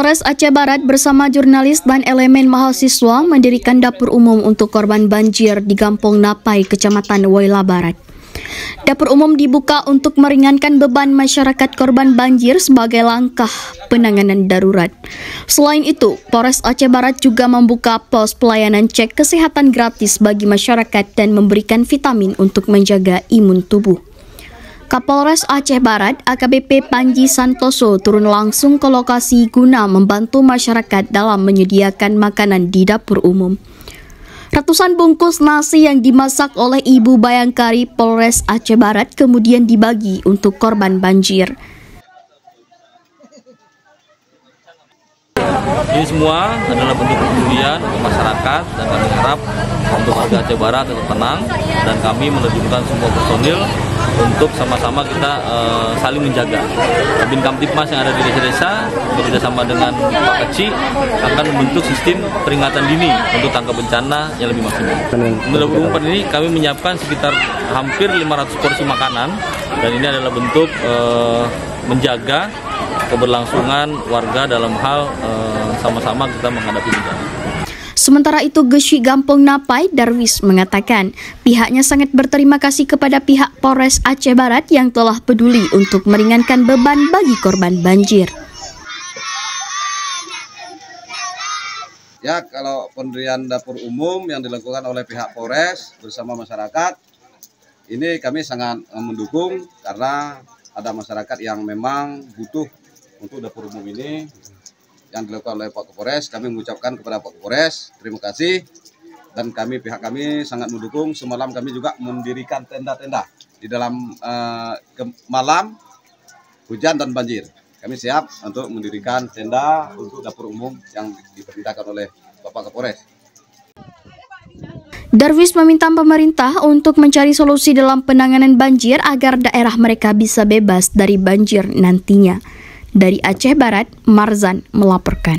Kapolres Aceh Barat bersama jurnalis dan elemen mahasiswa mendirikan dapur umum untuk korban banjir di Kampung Napai, Kecamatan Woyla Barat. Dapur umum dibuka untuk meringankan beban masyarakat korban banjir sebagai langkah penanganan darurat. Selain itu, Polres Aceh Barat juga membuka pos pelayanan cek kesehatan gratis bagi masyarakat dan memberikan vitamin untuk menjaga imun tubuh. Kapolres Aceh Barat AKBP Panji Santoso turun langsung ke lokasi guna membantu masyarakat dalam menyediakan makanan di dapur umum. Ratusan bungkus nasi yang dimasak oleh Ibu Bayangkari Polres Aceh Barat kemudian dibagi untuk korban banjir. Ini semua adalah bentuk kepedulian untuk masyarakat dan kami harap untuk warga Aceh Barat tetap tenang dan kami menerjunkan semua personil untuk sama-sama kita saling menjaga. Kabin Kamtipmas yang ada di desa-desa bekerjasama dengan Pak Kecil akan membentuk sistem peringatan dini untuk tanggap bencana yang lebih maksimal. Untuk dapur umum ini kami menyiapkan sekitar hampir 500 porsi makanan dan ini adalah bentuk menjaga keberlangsungan warga dalam hal sama-sama kita menghadapi bencana. Sementara itu, Geshi Kampung Napai, Darwis, mengatakan pihaknya sangat berterima kasih kepada pihak Polres Aceh Barat yang telah peduli untuk meringankan beban bagi korban banjir. Ya, kalau pendirian dapur umum yang dilakukan oleh pihak Polres bersama masyarakat, ini kami sangat mendukung karena ada masyarakat yang memang butuh untuk dapur umum ini yang dilakukan oleh Pak Kapolres. Kami mengucapkan kepada Pak Kapolres terima kasih dan pihak kami sangat mendukung. Semalam kami juga mendirikan tenda-tenda di dalam malam hujan dan banjir. Kami siap untuk mendirikan tenda untuk dapur umum yang diperintahkan oleh Bapak Kapolres. Darwis meminta pemerintah untuk mencari solusi dalam penanganan banjir agar daerah mereka bisa bebas dari banjir nantinya. Dari Aceh Barat, Marzan melaporkan.